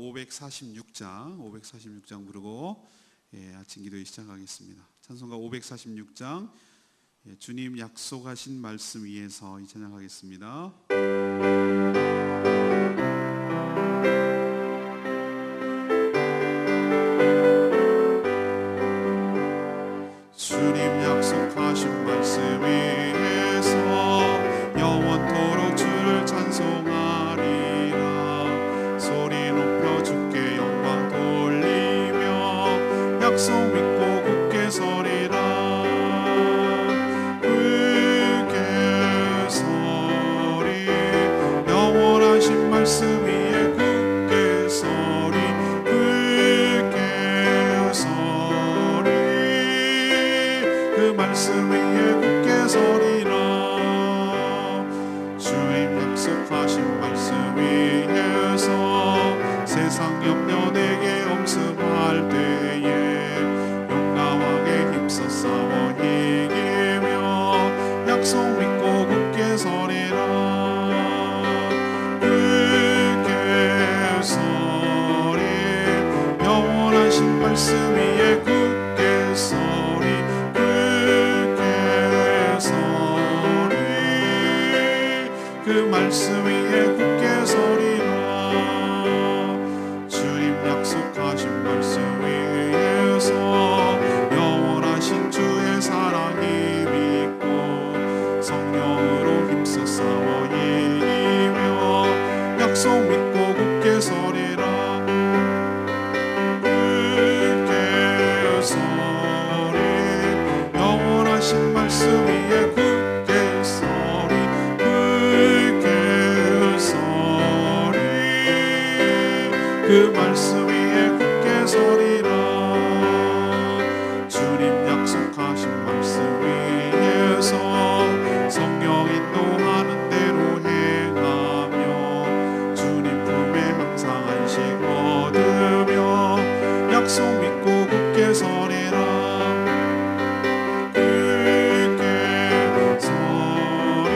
546장 부르고 아침 기도에 시작하겠습니다. 찬송가 546장 주님 약속하신 말씀 위에서 이 찬양하겠습니다. 주님 약속하신 말씀 위에서 영원토록 주를 찬송하리라. 소리 높여 주께 영광 돌리며 약속 믿고 굳게 서리라. 굳게 서리 영원하신 말씀 위에 굳게 서리. 굳게 서리 그 말씀 위에 굳게 서리라. 주님 약속하신 말씀 위에서 세상 염려 내게 엄습할 때에 용감하게 힘써 싸워 이기며 약속 믿고 굳게 서리라. 굳게 서리 영원하신 말씀 위에 굳게 서리. 그 말씀 위에 굳게 서리라. 주님 약속하신 말씀 위에서 영원하신 주의 사랑이 믿고 성령으로 힘써 싸워 이기며 약속 믿고 굳게 서리라. 굳게 서리 영원하신 말씀 위에 굳게 서리. 그 말씀 위에 굳게 서리라. 주님 약속하신 말씀 위에서 성령 인도하는 대로 행하며 주님 품에 항상 안식 얻으며 약속 믿고 굳게 서리라. 굳게 서리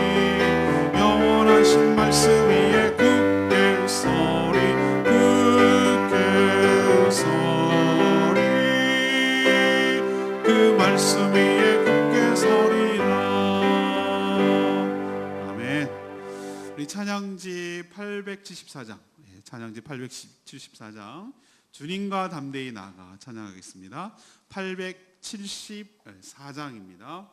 영원하신 말씀 위에 굳게 서리. 그 말씀 위에 굳게 서리라. 아멘. 우리 찬양지 874장, 찬양지 874장 주님과 담대히 나아가 찬양하겠습니다. 874장입니다.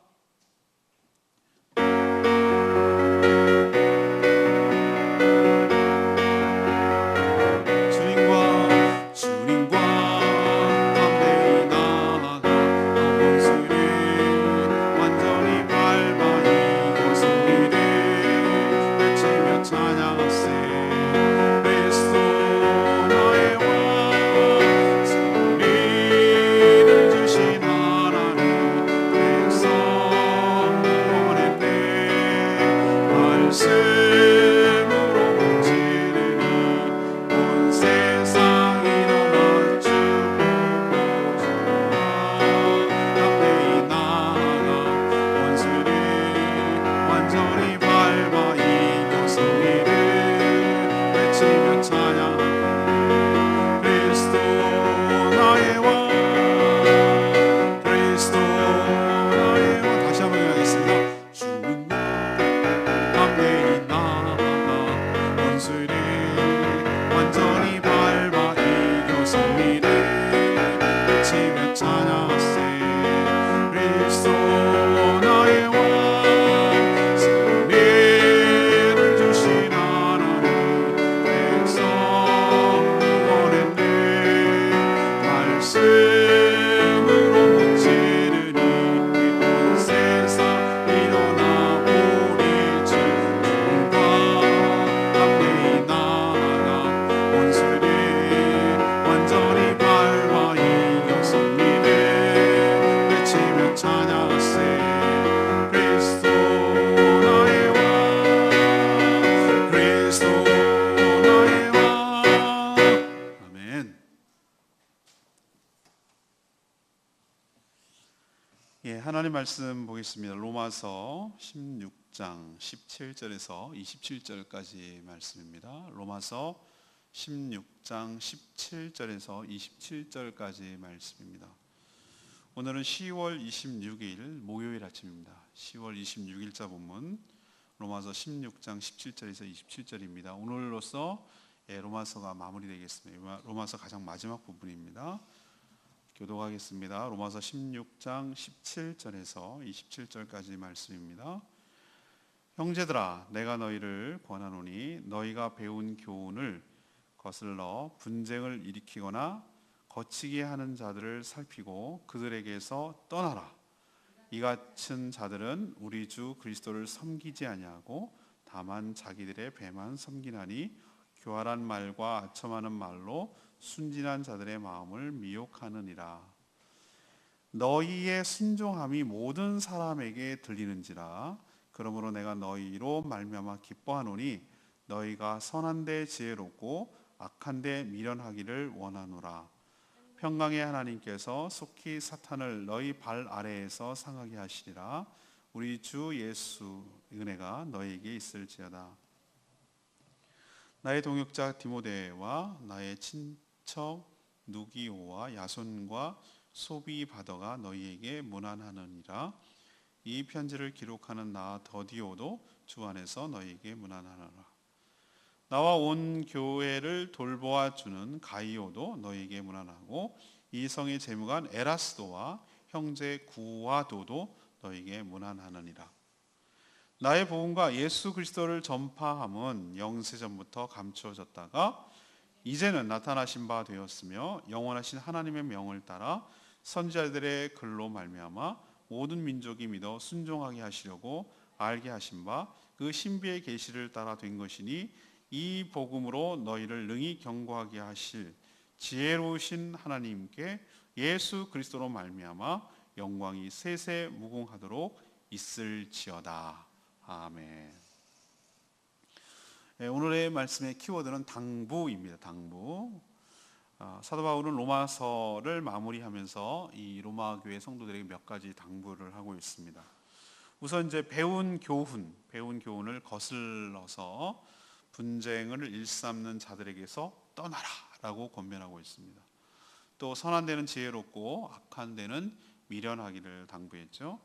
하나님 말씀 보겠습니다. 로마서 16장 17절에서 27절까지 말씀입니다. 로마서 16장 17절에서 27절까지 말씀입니다. 오늘은 10월 26일 목요일 아침입니다. 10월 26일자 본문 로마서 16장 17절에서 27절입니다. 오늘로서 로마서가 마무리되겠습니다. 로마서 가장 마지막 부분입니다. 교독하겠습니다. 로마서 16장 17절에서 27절까지 말씀입니다. 형제들아, 내가 너희를 권하노니 너희가 배운 교훈을 거슬러 분쟁을 일으키거나 거치게 하는 자들을 살피고 그들에게서 떠나라. 이 같은 자들은 우리 주 그리스도를 섬기지 아니하고 다만 자기들의 배만 섬기나니 교활한 말과 아첨하는 말로 순진한 자들의 마음을 미혹하느니라. 너희의 순종함이 모든 사람에게 들리는지라. 그러므로 내가 너희로 말미암아 기뻐하노니 너희가 선한데 지혜롭고 악한데 미련하기를 원하노라. 평강의 하나님께서 속히 사탄을 너희 발 아래에서 상하게 하시리라. 우리 주 예수 은혜가 너희에게 있을지어다. 나의 동역자 디모데와 나의 친척 누기오와 야손과 소비바더가 너희에게 문안하느니라. 이 편지를 기록하는 나 더디오도 주 안에서 너희에게 문안하노라. 나와 온 교회를 돌보아 주는 가이오도 너희에게 문안하고 이 성의 재무관 에라스도와 형제 구와도도 너희에게 문안하느니라. 나의 복음과 예수 그리스도를 전파함은 영세전부터 감추어졌다가 이제는 나타나신 바 되었으며 영원하신 하나님의 명을 따라 선지자들의 글로 말미암아 모든 민족이 믿어 순종하게 하시려고 알게 하신 바 그 신비의 계시를 따라 된 것이니 이 복음으로 너희를 능히 경고하게 하실 지혜로우신 하나님께 예수 그리스도로 말미암아 영광이 세세 무궁하도록 있을지어다. 아멘. 오늘의 말씀의 키워드는 당부입니다. 당부. 사도 바울은 로마서를 마무리하면서 이 로마 교회 성도들에게 몇 가지 당부를 하고 있습니다. 우선 이제 배운 교훈을 거슬러서 분쟁을 일삼는 자들에게서 떠나라라고 권면하고 있습니다. 또 선한 데는 지혜롭고 악한 데는 미련하기를 당부했죠.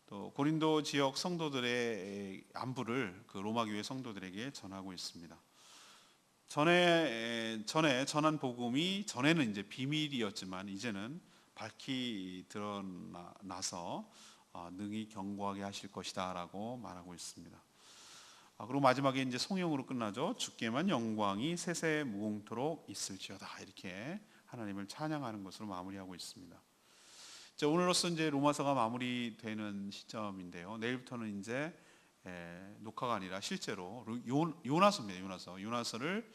또 고린도 지역 성도들의 안부를 그 로마 교회 성도들에게 전하고 있습니다. 전에 전한 복음이 전에는 이제 비밀이었지만 이제는 밝히 드러나서 능히 경고하게 하실 것이다라고 말하고 있습니다. 그리고 마지막에 이제 송영으로 끝나죠. 주께만 영광이 세세 무궁토록 있을지어다. 이렇게 하나님을 찬양하는 것으로 마무리하고 있습니다. 자, 오늘로써 이제 로마서가 마무리되는 시점인데요. 내일부터는 이제 녹화가 아니라 실제로 요나서입니다. 요나서를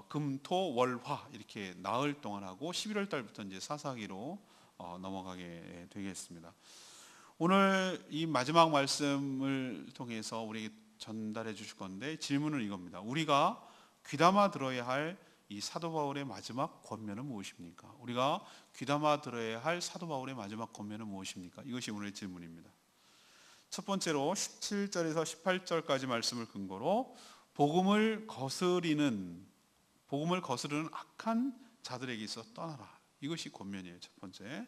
금토월화 이렇게 나흘 동안 하고 11월 달부터 이제 사사기로 넘어가게 되겠습니다. 오늘 이 마지막 말씀을 통해서 우리에게 전달해 주실 건데 질문은 이겁니다. 우리가 귀담아 들어야 할 이 사도 바울의 마지막 권면은 무엇입니까? 우리가 귀담아 들어야 할 사도 바울의 마지막 권면은 무엇입니까? 이것이 오늘의 질문입니다. 첫 번째로 17절에서 18절까지 말씀을 근거로 복음을 거스르는 악한 자들에게서 떠나라. 이것이 권면이에요. 첫 번째.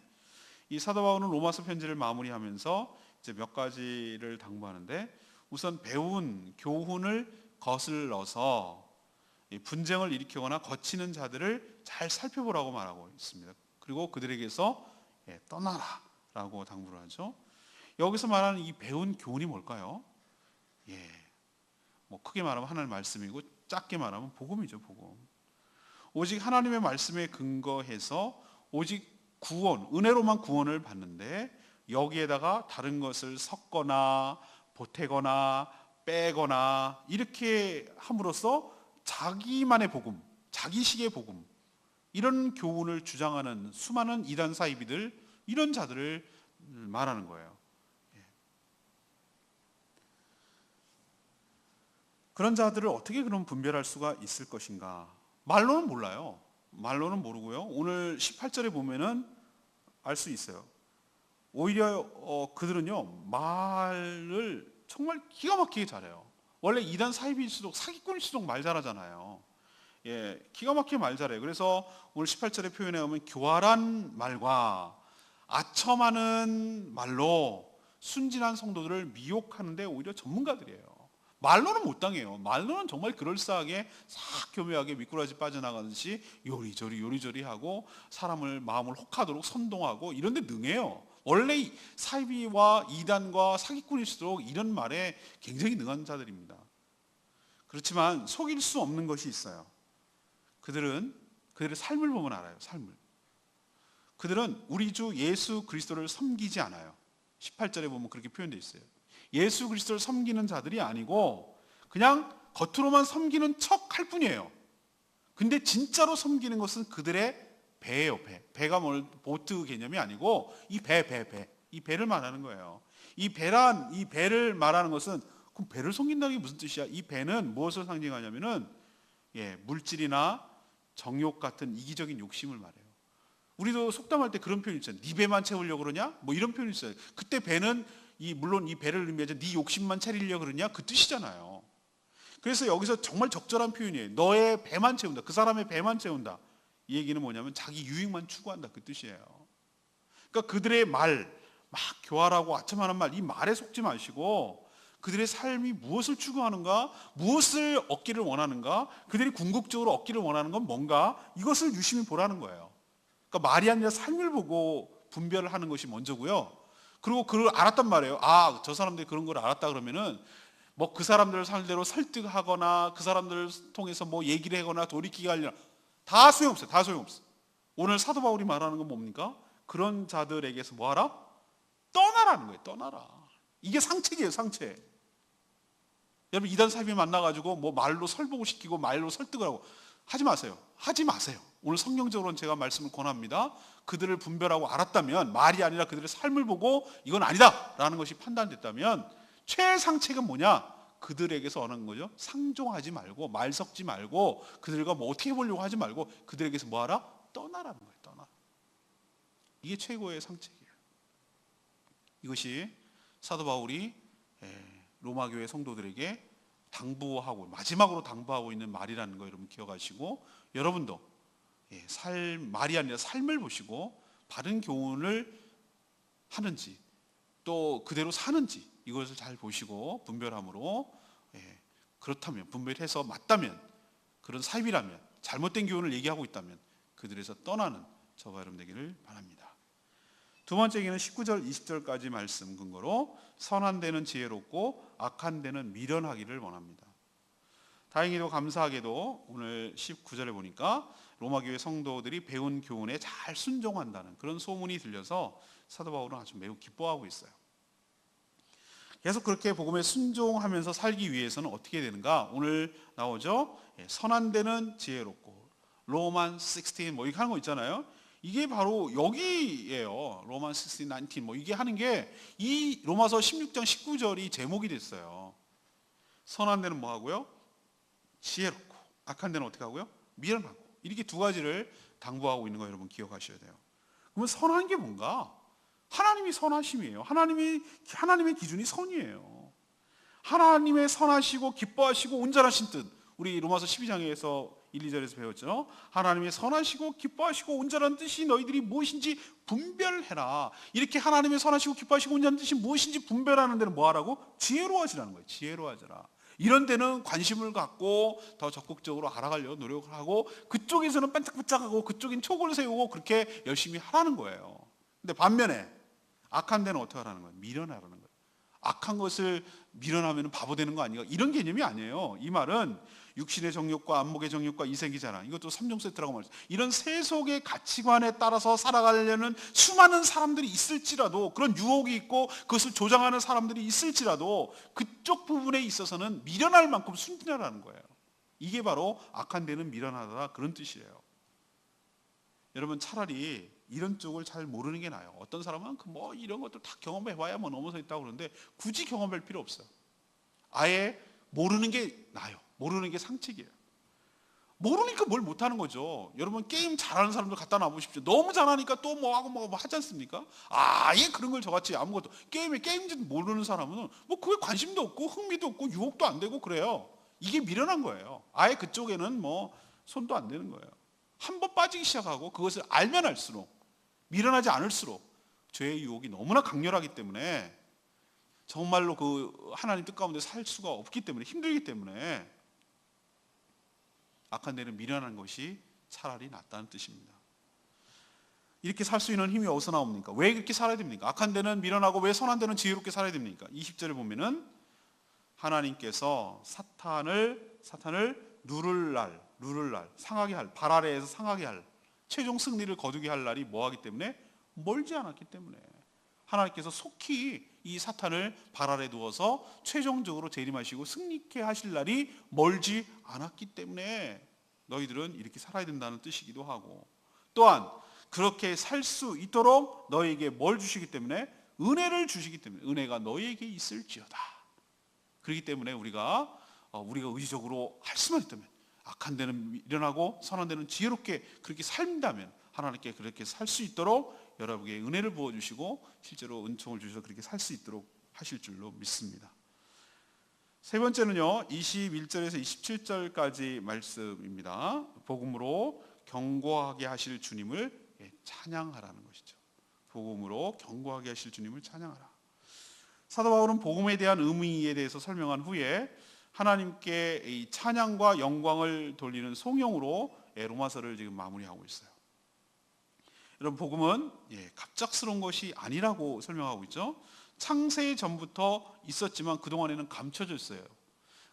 이 사도 바울은 로마서 편지를 마무리하면서 이제 몇 가지를 당부하는데 우선 배운 교훈을 거슬러서 분쟁을 일으키거나 거치는 자들을 잘 살펴보라고 말하고 있습니다. 그리고 그들에게서 떠나라라고 당부를 하죠. 여기서 말하는 이 배운 교훈이 뭘까요? 뭐 크게 말하면 하나님의 말씀이고 작게 말하면 복음이죠. 복음. 오직 하나님의 말씀에 근거해서 오직 구원, 은혜로만 구원을 받는데 여기에다가 다른 것을 섞거나 보태거나 빼거나 이렇게 함으로써 자기만의 복음, 자기식의 복음, 이런 교훈을 주장하는 수많은 이단 사이비들, 이런 자들을 말하는 거예요. 그런 자들을 어떻게 그럼 분별할 수가 있을 것인가? 말로는 몰라요. 말로는 모르고요. 오늘 18절에 보면은 알 수 있어요. 오히려 그들은요 말을 정말 기가 막히게 잘해요. 원래 이단 사이비일수록 사기꾼일수록 말 잘하잖아요. 기가 막히게 말 잘해요. 그래서 오늘 18절의 표현에 보면 교활한 말과 아첨하는 말로 순진한 성도들을 미혹하는데 오히려 전문가들이에요. 말로는 못 당해요. 말로는 정말 그럴싸하게 싹 교묘하게 미꾸라지 빠져나가듯이 요리조리 하고 사람을 마음을 혹하도록 선동하고 이런 데 능해요. 원래 사이비와 이단과 사기꾼일수록 이런 말에 굉장히 능한 자들입니다. 그렇지만 속일 수 없는 것이 있어요. 그들의 삶을 보면 알아요. 삶을. 그들은 우리 주 예수 그리스도를 섬기지 않아요. 18절에 보면 그렇게 표현되어 있어요. 예수 그리스도를 섬기는 자들이 아니고 그냥 겉으로만 섬기는 척 할 뿐이에요. 근데 진짜로 섬기는 것은 그들의 배예요. 배가 보트 개념이 아니고 이 이 배를 말하는 거예요. 이 배를 말하는 것은 그럼 배를 섬긴다는 게 무슨 뜻이야? 이 배는 무엇을 상징하냐면은 물질이나 정욕 같은 이기적인 욕심을 말해요. 우리도 속담할 때 그런 표현이 있잖아요. 네 배만 채우려고 그러냐? 뭐 이런 표현이 있어요. 그때 배는 물론 이 배를 의미하죠. 네 욕심만 차리려고 그러냐? 그 뜻이잖아요. 그래서 여기서 정말 적절한 표현이에요. 너의 배만 채운다. 그 사람의 배만 채운다. 이 얘기는 뭐냐면 자기 유익만 추구한다. 그 뜻이에요. 그러니까 그들의 말, 막 교활하고 아첨하는 말, 이 말에 속지 마시고 그들의 삶이 무엇을 추구하는가, 무엇을 얻기를 원하는가, 그들이 궁극적으로 얻기를 원하는 건 뭔가, 이것을 유심히 보라는 거예요. 그러니까 말이 아니라 삶을 보고 분별을 하는 것이 먼저고요. 그리고 그걸 알았단 말이에요. 아, 저 사람들이 그런 걸 알았다 그러면은 뭐 그 사람들을 상대로 설득하거나 그 사람들을 통해서 뭐 얘기를 하거나 돌이키게 하려나 다 소용없어요. 다 소용없어요. 오늘 사도 바울이 말하는 건 뭡니까? 그런 자들에게서 뭐하라? 떠나라는 거예요. 떠나라. 이게 상책이에요. 상책. 여러분 이단 사람이 만나가지고 뭐 말로 설득을 시키고 말로 설득을 하고 하지 마세요. 하지 마세요. 오늘 성경적으로는 제가 말씀을 권합니다. 그들을 분별하고 알았다면, 말이 아니라 그들의 삶을 보고 이건 아니다 라는 것이 판단됐다면 최상책은 뭐냐? 그들에게서 원하는 거죠. 상종하지 말고 말 섞지 말고 그들과 뭐 어떻게 해보려고 하지 말고 그들에게서 뭐하라? 떠나라는 거예요. 떠나. 이게 최고의 상책이에요. 이것이 사도 바울이 로마 교회 성도들에게 당부하고 마지막으로 당부하고 있는 말이라는 거 여러분 기억하시고, 여러분도 말이 아니라 삶을 보시고 바른 교훈을 하는지 또 그대로 사는지 이것을 잘 보시고 분별함으로, 그렇다면 분별해서 맞다면, 그런 사입이라면, 잘못된 교훈을 얘기하고 있다면 그들에서 떠나는 저와 여러분 되기를 바랍니다. 두 번째 얘기는 19절 20절까지 말씀 근거로 선한 데는 지혜롭고 악한 데는 미련하기를 원합니다. 다행히도 감사하게도 오늘 19절에 보니까 로마 교회 성도들이 배운 교훈에 잘 순종한다는 그런 소문이 들려서 사도 바울은 아주 매우 기뻐하고 있어요. 계속 그렇게 복음에 순종하면서 살기 위해서는 어떻게 되는가? 오늘 나오죠. 선한 데는 지혜롭고 로만 16 뭐 이렇게 하는 거 있잖아요. 이게 바로 여기예요. 로만 16, 19 뭐 이게 하는 게 이 로마서 16장 19절이 제목이 됐어요. 선한 데는 뭐 하고요? 지혜롭고 악한 데는 어떻게 하고요? 미련하고. 이렇게 두 가지를 당부하고 있는 거 여러분 기억하셔야 돼요. 그러면 선한 게 뭔가? 하나님이 선하심이에요. 하나님의 기준이 선이에요. 하나님의 선하시고 기뻐하시고 온전하신 뜻. 우리 로마서 12장에서 1, 2절에서 배웠죠. 하나님의 선하시고 기뻐하시고 온전한 뜻이 너희들이 무엇인지 분별해라. 이렇게 하나님의 선하시고 기뻐하시고 온전한 뜻이 무엇인지 분별하는 데는 뭐 하라고? 지혜로워하시라는 거예요. 지혜로워하시라. 이런 데는 관심을 갖고 더 적극적으로 알아가려고 노력을 하고, 그쪽에서는 반짝반짝하고 그쪽엔 촉을 세우고 그렇게 열심히 하라는 거예요. 근데 반면에 악한 데는 어떻게 하라는 거예요? 미련하라는 거예요. 악한 것을 미련하면 바보 되는 거 아닌가? 이런 개념이 아니에요. 이 말은 육신의 정욕과 안목의 정욕과 이색의 자랑, 이것도 3종 세트라고 말했어요. 이런 세속의 가치관에 따라서 살아가려는 수많은 사람들이 있을지라도, 그런 유혹이 있고 그것을 조장하는 사람들이 있을지라도 그쪽 부분에 있어서는 미련할 만큼 순진하라는 거예요. 이게 바로 악한 데는 미련하다, 그런 뜻이에요. 여러분 차라리 이런 쪽을 잘 모르는 게 나아요. 어떤 사람은 뭐 이런 것들 다 경험해봐야 뭐 넘어서 있다고 그러는데 굳이 경험할 필요 없어요. 아예 모르는 게 나아요. 모르는 게 상책이에요. 모르니까 뭘 못하는 거죠. 여러분 게임 잘하는 사람들 갖다 놔보십시오. 너무 잘하니까 또 뭐하고 뭐 하지 않습니까? 아예 그런 걸 저같이 아무것도 게임인지도 모르는 사람은 뭐 그게 관심도 없고 흥미도 없고 유혹도 안 되고 그래요. 이게 미련한 거예요. 아예 그쪽에는 뭐 손도 안 대는 거예요. 한 번 빠지기 시작하고 그것을 알면 알수록, 미련하지 않을수록 죄의 유혹이 너무나 강렬하기 때문에 정말로 그 하나님 뜻 가운데 살 수가 없기 때문에, 힘들기 때문에 악한 데는 미련한 것이 차라리 낫다는 뜻입니다. 이렇게 살 수 있는 힘이 어디서 나옵니까? 왜 그렇게 살아야 됩니까? 악한 데는 미련하고 왜 선한 데는 지혜롭게 살아야 됩니까? 20절에 보면은 하나님께서 사탄을 누를 날, 상하게 할, 발 아래에서 상하게 할, 최종 승리를 거두게 할 날이 뭐하기 때문에? 멀지 않았기 때문에. 하나님께서 속히 이 사탄을 발 아래 두어서 최종적으로 재림하시고 승리케 하실 날이 멀지 않았기 때문에 너희들은 이렇게 살아야 된다는 뜻이기도 하고, 또한 그렇게 살 수 있도록 너희에게 뭘 주시기 때문에? 은혜를 주시기 때문에, 은혜가 너희에게 있을지어다. 그렇기 때문에 우리가 의지적으로 할 수만 있다면, 악한 데는 미련하고 선한 데는 지혜롭게 그렇게 살다면 하나님께 그렇게 살 수 있도록 여러분에게 은혜를 부어주시고 실제로 은총을 주셔서 그렇게 살 수 있도록 하실 줄로 믿습니다. 세 번째는요, 21절에서 27절까지 말씀입니다. 복음으로 경고하게 하실 주님을 찬양하라는 것이죠. 복음으로 경고하게 하실 주님을 찬양하라. 사도 바울은 복음에 대한 의미에 대해서 설명한 후에 하나님께 이 찬양과 영광을 돌리는 송영으로 로마서를 지금 마무리하고 있어요. 여러분, 복음은 갑작스러운 것이 아니라고 설명하고 있죠. 창세 전부터 있었지만 그동안에는 감춰져 있어요.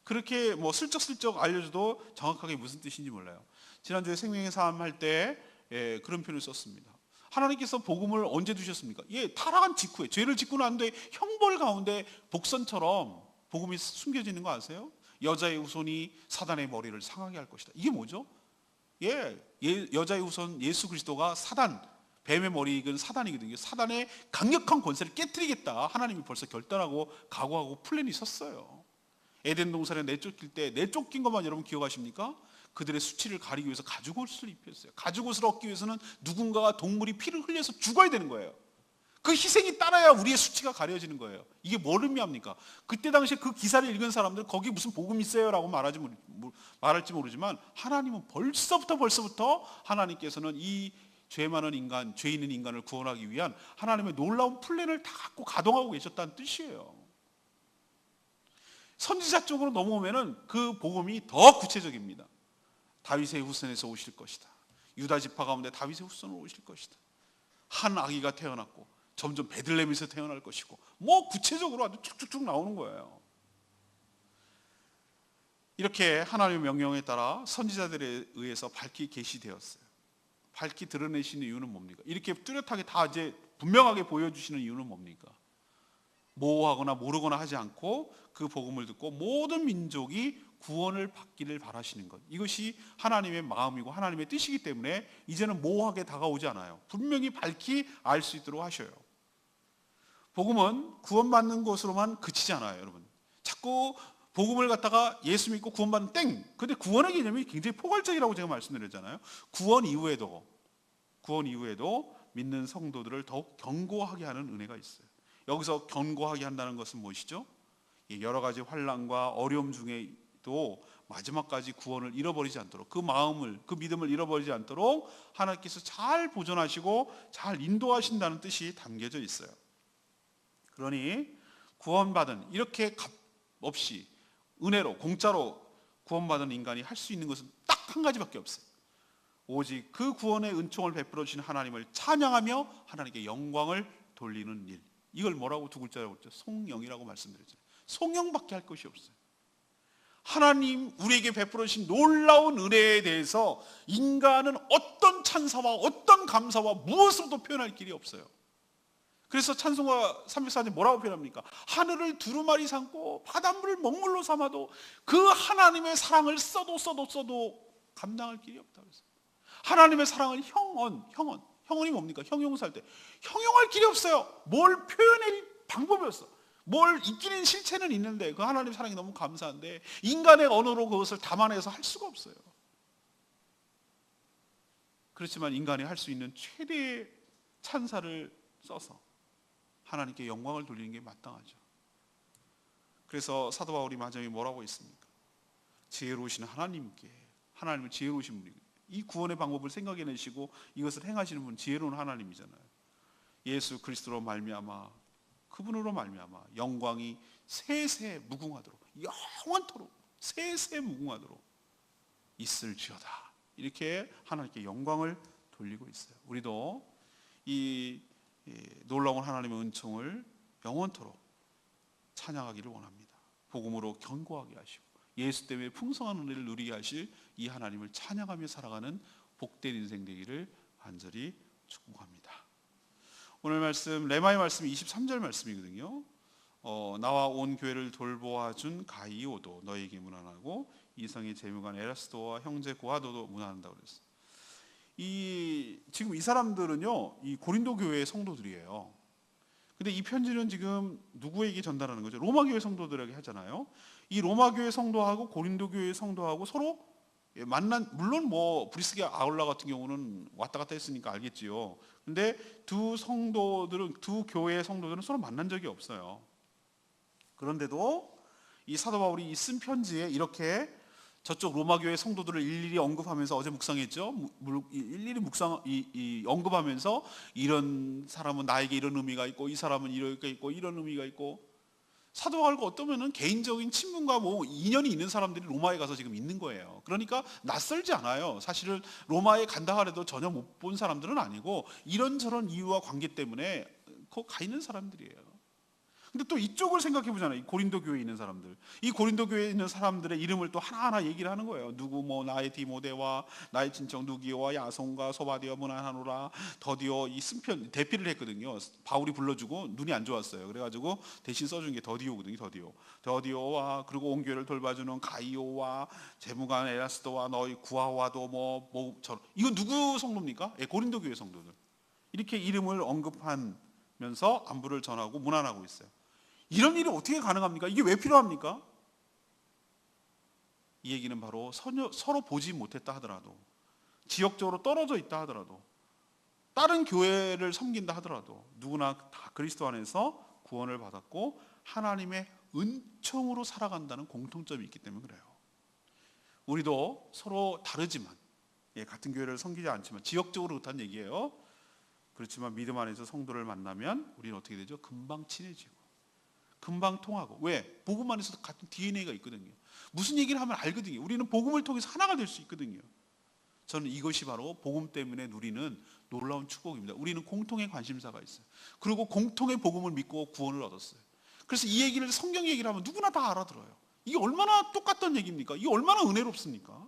그렇게 슬쩍슬쩍 알려줘도 정확하게 무슨 뜻인지 몰라요. 지난주에 생명의 삶 할 때 그런 표현을 썼습니다. 하나님께서 복음을 언제 두셨습니까? 타락한 직후에, 죄를 짓고 난 뒤에 형벌 가운데 복선처럼 복음이 숨겨지는 거 아세요? 여자의 후손이 사단의 머리를 상하게 할 것이다. 이게 뭐죠? 여자의 후손 예수 그리스도가 뱀의 머리 익은 사단이거든요. 사단의 강력한 권세를 깨뜨리겠다. 하나님이 벌써 결단하고 각오하고 플랜이 섰어요. 에덴 동산에 내쫓길 때 내쫓긴 것만 여러분 기억하십니까? 그들의 수치를 가리기 위해서 가죽옷을 입혔어요. 가죽옷을 얻기 위해서는 누군가가 동물이 피를 흘려서 죽어야 되는 거예요. 그 희생이 따라야 우리의 수치가 가려지는 거예요. 이게 뭘 의미합니까? 그때 당시에 그 기사를 읽은 사람들 거기 무슨 복음 있어요? 라고 말할지 모르지만 하나님은 벌써부터 하나님께서는 이 죄 많은 인간, 죄 있는 인간을 구원하기 위한 하나님의 놀라운 플랜을 다 갖고 가동하고 계셨다는 뜻이에요. 선지자 쪽으로 넘어오면은 그 복음이 더 구체적입니다. 다윗의 후손에서 오실 것이다. 유다 지파 가운데 다윗의 후손으로 오실 것이다. 한 아기가 태어났고 점점 베들레헴에서 태어날 것이고 구체적으로 아주 쭉쭉쭉 나오는 거예요. 이렇게 하나님의 명령에 따라 선지자들에 의해서 밝히 계시되었어요. 밝히 드러내시는 이유는 뭡니까? 이렇게 뚜렷하게 다 이제 분명하게 보여주시는 이유는 뭡니까? 모호하거나 모르거나 하지 않고 그 복음을 듣고 모든 민족이 구원을 받기를 바라시는 것, 이것이 하나님의 마음이고 하나님의 뜻이기 때문에 이제는 모호하게 다가오지 않아요. 분명히 밝히 알 수 있도록 하셔요. 복음은 구원받는 것으로만 그치지 않아요. 여러분, 자꾸 복음을 갖다가 예수 믿고 구원받는 근데 구원의 개념이 굉장히 포괄적이라고 제가 말씀드렸잖아요. 구원 이후에도 믿는 성도들을 더욱 견고하게 하는 은혜가 있어요. 여기서 견고하게 한다는 것은 무엇이죠? 여러 가지 환난과 어려움 중에도 마지막까지 구원을 잃어버리지 않도록, 그 마음을, 그 믿음을 잃어버리지 않도록 하나님께서 잘 보존하시고 잘 인도하신다는 뜻이 담겨져 있어요. 그러니 구원받은, 이렇게 값 없이 은혜로 공짜로 구원받은 인간이 할 수 있는 것은 딱 한 가지밖에 없어요. 오직 그 구원의 은총을 베풀어 주신 하나님을 찬양하며 하나님께 영광을 돌리는 일, 이걸 뭐라고 두 글자라고 했죠? 송영이라고 말씀드렸잖아요. 송영밖에 할 것이 없어요. 하나님 우리에게 베풀어 주신 놀라운 은혜에 대해서 인간은 어떤 찬사와 어떤 감사와 무엇으로도 표현할 길이 없어요. 그래서 찬송가 304절 뭐라고 표현합니까? 하늘을 두루마리 삼고 바닷물을 먹물로 삼아도 그 하나님의 사랑을 써도 감당할 길이 없다고 했어요. 하나님의 사랑을 형언이 뭡니까? 형용사할 때 형용할 길이 없어요. 뭘 표현할 방법이 없어. 뭘 이기는 실체는 있는데 그 하나님의 사랑이 너무 감사한데 인간의 언어로 그것을 담아내서 할 수가 없어요. 그렇지만 인간이 할 수 있는 최대의 찬사를 써서 하나님께 영광을 돌리는 게 마땅하죠. 그래서 사도 바울이 마지막에 뭐라고 했습니까? 지혜로우신 하나님은 지혜로우신 분이에요. 이 구원의 방법을 생각해내시고 이것을 행하시는 분은 지혜로운 하나님이잖아요. 예수 그리스도로 말미암아, 그분으로 말미암아 영광이 세세 무궁하도록, 영원토록 세세 무궁하도록 있을지어다. 이렇게 하나님께 영광을 돌리고 있어요. 우리도 이 놀라운 하나님의 은총을 영원토록 찬양하기를 원합니다. 복음으로 견고하게 하시고 예수 때문에 풍성한 은혜를 누리게 하실 이 하나님을 찬양하며 살아가는 복된 인생 되기를 간절히 축복합니다. 오늘 말씀 레마의 말씀이 23절 말씀이거든요. 나와 온 교회를 돌보아준 가이오도 너에게 문안하고 이성의 재무관 에라스도와 형제 고아도도 문안한다고 그랬어요. 지금 이 사람들은요, 이 고린도 교회의 성도들이에요. 근데 이 편지는 지금 누구에게 전달하는 거죠? 로마 교회 성도들에게 하잖아요. 이 로마 교회 성도하고 고린도 교회 성도하고 서로 만난, 물론 뭐 브리스게 아울라 같은 경우는 왔다 갔다 했으니까 알겠지요. 근데 두 교회의 성도들은 서로 만난 적이 없어요. 그런데도 이 사도 바울이 이 쓴 편지에 이렇게 저쪽 로마 교회 성도들을 일일이 언급하면서, 어제 묵상했죠. 일일이 언급하면서 이런 사람은 나에게 이런 의미가 있고 이 사람은 이렇게 있고 이런 의미가 있고, 사도 바울과 어떠면은 개인적인 친분과 뭐 인연이 있는 사람들이 로마에 가서 지금 있는 거예요. 그러니까 낯설지 않아요. 사실은 로마에 간다 하래도 전혀 못 본 사람들은 아니고 이런저런 이유와 관계 때문에 거기 가 있는 사람들이에요. 근데 또 이쪽을 생각해 보잖아요. 이 고린도 교회에 있는 사람들. 이 고린도 교회에 있는 사람들의 이름을 또 하나하나 얘기를 하는 거예요. 누구 뭐 나의 디모데와 나의 친척 누기오와 야손과 소바디와 문안하노라 더디오, 이 쓴편 대피를 했거든요. 바울이 불러주고 눈이 안 좋았어요. 그래가지고 대신 써준 게 더디오거든요. 더디오와 그리고 온 교회를 돌봐주는 가이오와 재무관 에라스도와 너희 구하와도 이거 누구 성도입니까? 예, 고린도 교회 성도들. 이렇게 이름을 언급하면서 안부를 전하고 문안하고 있어요. 이런 일이 어떻게 가능합니까? 이게 왜 필요합니까? 이 얘기는 바로 서로 보지 못했다 하더라도, 지역적으로 떨어져 있다 하더라도, 다른 교회를 섬긴다 하더라도 누구나 다 그리스도 안에서 구원을 받았고 하나님의 은총으로 살아간다는 공통점이 있기 때문에 그래요. 우리도 서로 다르지만, 같은 교회를 섬기지 않지만 지역적으로 그렇다는 얘기예요. 그렇지만 믿음 안에서 성도를 만나면 우리는 어떻게 되죠? 금방 친해지고 금방 통하고. 왜? 복음 안에서 같은 DNA가 있거든요. 무슨 얘기를 하면 알거든요. 우리는 복음을 통해서 하나가 될 수 있거든요. 저는 이것이 바로 복음 때문에 누리는 놀라운 축복입니다. 우리는 공통의 관심사가 있어요. 그리고 공통의 복음을 믿고 구원을 얻었어요. 그래서 이 얘기를, 성경 얘기를 하면 누구나 다 알아들어요. 이게 얼마나 똑같던 얘기입니까? 이게 얼마나 은혜롭습니까?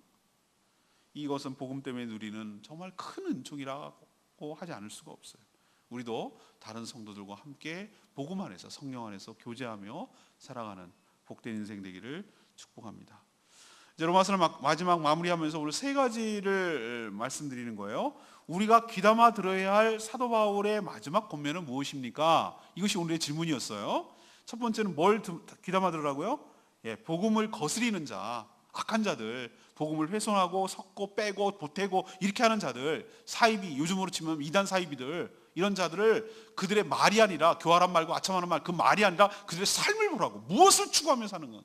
이것은 복음 때문에 누리는 정말 큰 은총이라고 하지 않을 수가 없어요. 우리도 다른 성도들과 함께 복음 안에서, 성령 안에서 교제하며 살아가는 복된 인생 되기를 축복합니다. 이제 로마서를 마지막 마무리하면서 오늘 세 가지를 말씀드리는 거예요. 우리가 귀담아 들어야 할 사도 바울의 마지막 권면은 무엇입니까? 이것이 오늘의 질문이었어요. 첫 번째는 뭘 귀담아 들으라고요? 복음을 거스리는 자, 악한 자들, 복음을 훼손하고 섞고 빼고 보태고 이렇게 하는 자들, 사이비, 요즘으로 치면 이단 사이비들, 이런 자들을 그들의 말이 아니라, 교활한 말과 아첨하는 말, 그 말이 아니라 그들의 삶을 보라고. 무엇을 추구하며 사는 건?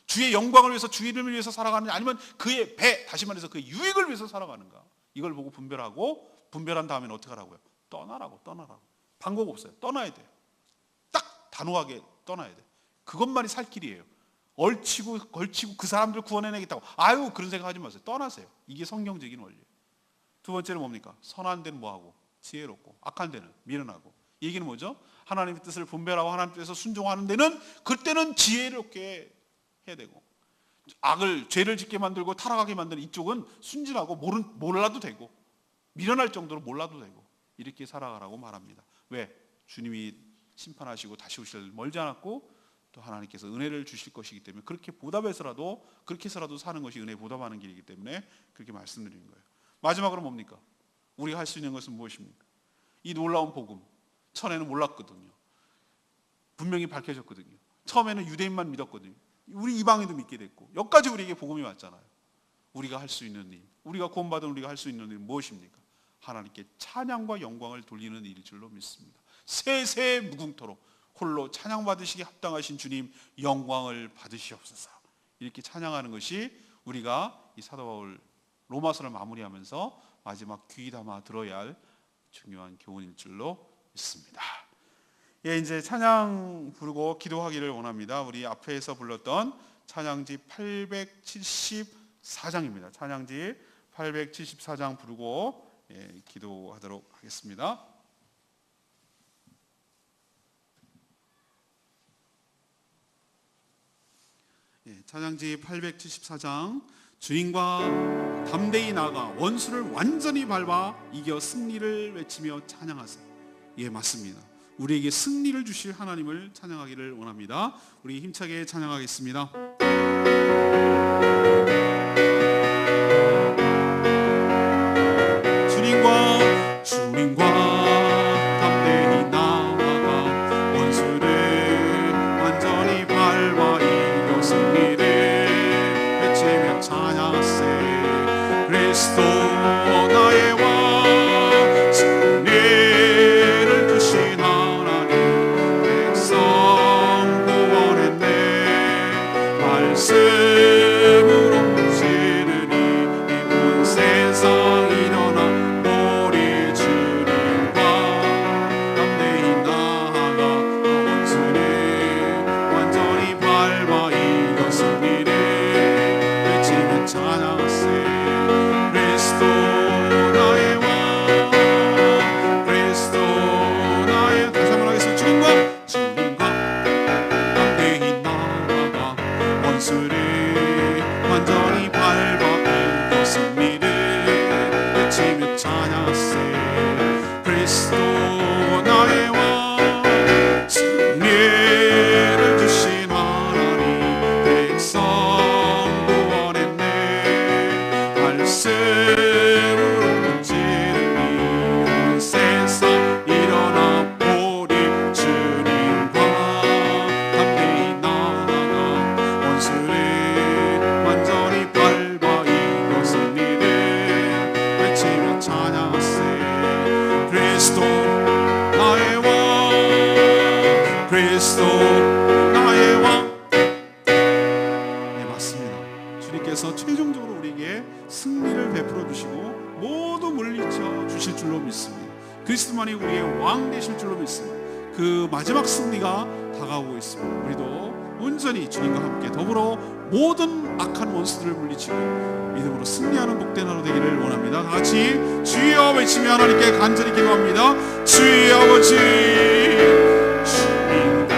주의 영광을 위해서, 주의 이름을 위해서 살아가느냐, 아니면 그의 다시 말해서 그의 유익을 위해서 살아가는가? 이걸 보고 분별한 다음에는 어떻게 하라고요? 떠나라고. 방법 없어요. 떠나야 돼요. 딱 단호하게 떠나야 돼요. 그것만이 살 길이에요. 걸치고 그 사람들 구원해내겠다고 그런 생각하지 마세요. 떠나세요. 이게 성경적인 원리예요. 두 번째는 뭡니까? 선한 데는 뭐하고? 지혜롭고, 악한 데는 미련하고. 이 얘기는 뭐죠? 하나님의 뜻을 분별하고 하나님 뜻에서 순종하는 데는, 그때는 지혜롭게 해야 되고, 죄를 짓게 만들고 타락하게 만드는 이쪽은 순진하고 몰라도 되고, 미련할 정도로 몰라도 되고, 이렇게 살아가라고 말합니다. 왜? 주님이 심판하시고 다시 오실 날 멀지 않았고, 또 하나님께서 은혜를 주실 것이기 때문에 그렇게 해서라도 사는 것이 은혜에 보답하는 길이기 때문에 그렇게 말씀드리는 거예요. 마지막으로 뭡니까? 우리가 할 수 있는 것은 무엇입니까? 이 놀라운 복음, 전에는 몰랐거든요. 분명히 밝혀졌거든요. 처음에는 유대인만 믿었거든요. 우리 이방인도 믿게 됐고, 여기까지 우리에게 복음이 왔잖아요. 우리가 할 수 있는 일, 우리가 구원받은 우리가 할 수 있는 일은 무엇입니까? 하나님께 찬양과 영광을 돌리는 일일 줄로 믿습니다. 세세 무궁토록 홀로 찬양받으시기 합당하신 주님, 영광을 받으시옵소서. 이렇게 찬양하는 것이 우리가 이 사도 바울 로마서를 마무리하면서 마지막 귀담아 들어야 할 중요한 교훈일 줄로 믿습니다. 예, 이제 찬양 부르고 기도하기를 원합니다. 우리 앞에서 불렀던 찬양지 874장입니다. 찬양지 874장 부르고 기도하도록 하겠습니다. 찬양지 874장 주인과 담대히 나아가 원수를 완전히 밟아 이겨 승리를 외치며 찬양하세. 예, 맞습니다. 우리에게 승리를 주실 하나님을 찬양하기를 원합니다. 우리 힘차게 찬양하겠습니다. 주님과 담대히 나아가 원수를 완전히 밟아 이겨 승리를 외치며 찬양하세. 그리스도 나의 왕 승리를 주신 하나님 백성 구원했네. 말씀으로 지르니 온 세상 일어나 우리 주님과 담대히 나아가 원수를 완전히 밟아 이겨 승리를 외치며 찬양하세. 그리스도 나의 왕 그리스도 나의 다시 한번 하겠습니다. 주님과 담대히 나아가 원수를 완전히 밟아 이겨 승리를 외치며 찬양하세. 그리스도 나의 왕 승리를 주신 하나님 백성 구원했네. 말씀으로 지르니 온 세상 일어나 보리 주님과 담대히 나아가 원수를 완전히 밟아 이겨 승리를 외치며 찬양하세. 그리스도 나의 왕 그리스도 나의 왕. 네, 맞습니다. 주님께서 최종적으로 우리에게 승리를 베풀어 주시고 모두 물리쳐 주실 줄로 믿습니다. 그리스도만이 우리의 왕 되실 줄로 믿습니다. 그 마지막 승리가 다가오고 있습니다. 우리도 온전히 주님과 함께 더불어 모든 악한 원수들을 물리치고 믿음으로 승리하는 복된 하루 되기를 원합니다. 다 같이 주여 외치며 하나님께 간절히 기도합니다. 주여 아버지 주님과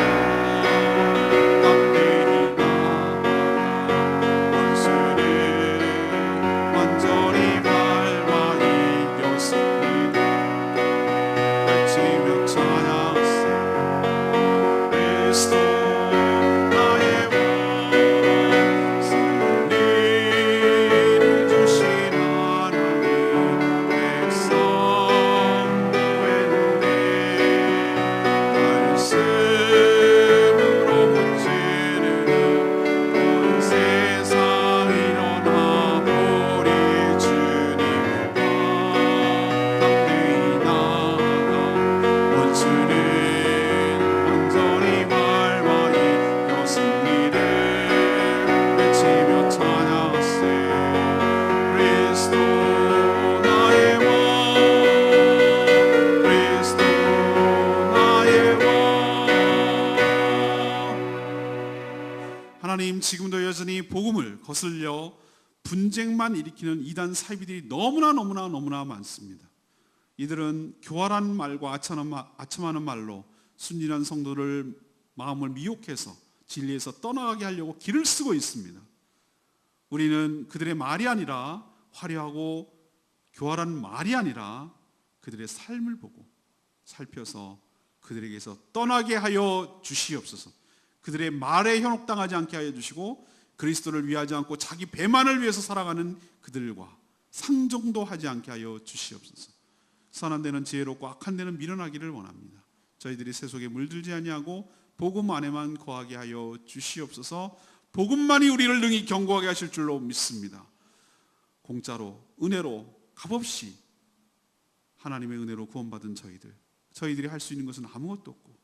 담대히 나아가 원수를 완전히 밟아 이겨 승리를 외치며 찬양하세. 그리스도 나의 왕 승리를 주신 하나님 백성 구했네. 말씀으로 문지르니 온 세상 일어나 보리 주님과 담대히 나아가 원수를 완전히 밟아 이겨 승리를 외치며 찬양하세. 그리스도 나의 왕 그리스도 나의 왕. 하나님, 지금도 여전히 복음을 거슬려 분쟁만 일으키는 이단 사이비들이 너무나 많습니다. 이들은 교활한 말과 아첨하는 말로 순진한 성도를 마음을 미혹해서 진리에서 떠나가게 하려고 길을 쓰고 있습니다. 우리는 그들의 말이 아니라 화려하고 교활한 말이 아니라 그들의 삶을 보고 살펴서 그들에게서 떠나게 하여 주시옵소서. 그들의 말에 현혹당하지 않게 하여 주시고 그리스도를 위하지 않고 자기 배만을 위해서 살아가는 그들과 상종도 하지 않게 하여 주시옵소서. 선한 데는 지혜롭고 악한 데는 미련하기를 원합니다. 저희들이 세속에 물들지 아니하고 복음 안에만 거하게 하여 주시옵소서. 복음만이 우리를 능히 견고하게 하실 줄로 믿습니다. 공짜로 은혜로 값없이 하나님의 은혜로 구원받은 저희들이 할 수 있는 것은 아무것도 없고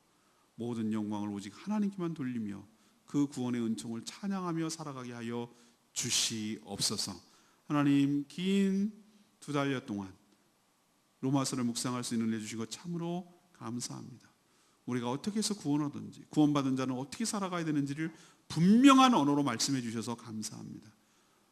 모든 영광을 오직 하나님께만 돌리며 그 구원의 은총을 찬양하며 살아가게 하여 주시옵소서. 하나님 긴 2달여 동안 로마서를 묵상할 수 있는 은혜 주신 것 참으로 감사합니다. 우리가 어떻게 해서 구원하든지 구원받은 자는 어떻게 살아가야 되는지를 분명한 언어로 말씀해 주셔서 감사합니다.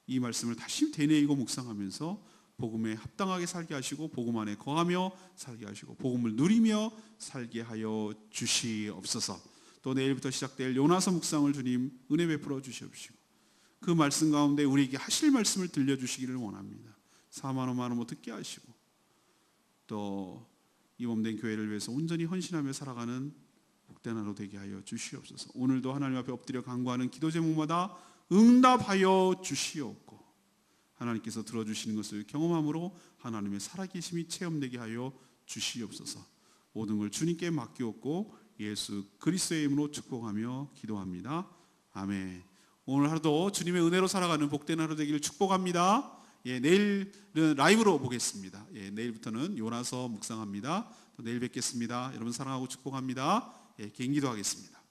이 말씀을 다시 되뇌이고 묵상하면서 복음에 합당하게 살게 하시고 복음 안에 거하며 살게 하시고 복음을 누리며 살게 하여 주시옵소서. 또 내일부터 시작될 요나서 묵상을 주님 은혜 베풀어 주시옵시고 그 말씀 가운데 우리에게 하실 말씀을 들려주시기를 원합니다. 사만오만오모 듣게 하시고 또 이 몸된 교회를 위해서 온전히 헌신하며 살아가는 복된 하루 되게 하여 주시옵소서. 오늘도 하나님 앞에 엎드려 간구하는 기도 제목마다 응답하여 주시옵고 하나님께서 들어주시는 것을 경험함으로 하나님의 살아계심이 체험되게 하여 주시옵소서. 모든 걸 주님께 맡기옵고 예수 그리스도의 이름으로 축복하며 기도합니다. 아멘. 오늘 하루도 주님의 은혜로 살아가는 복된 하루 되기를 축복합니다. 내일은 라이브로 보겠습니다. 내일부터는 요나서 묵상합니다. 또 내일 뵙겠습니다. 여러분 사랑하고 축복합니다. 개인기도 하겠습니다.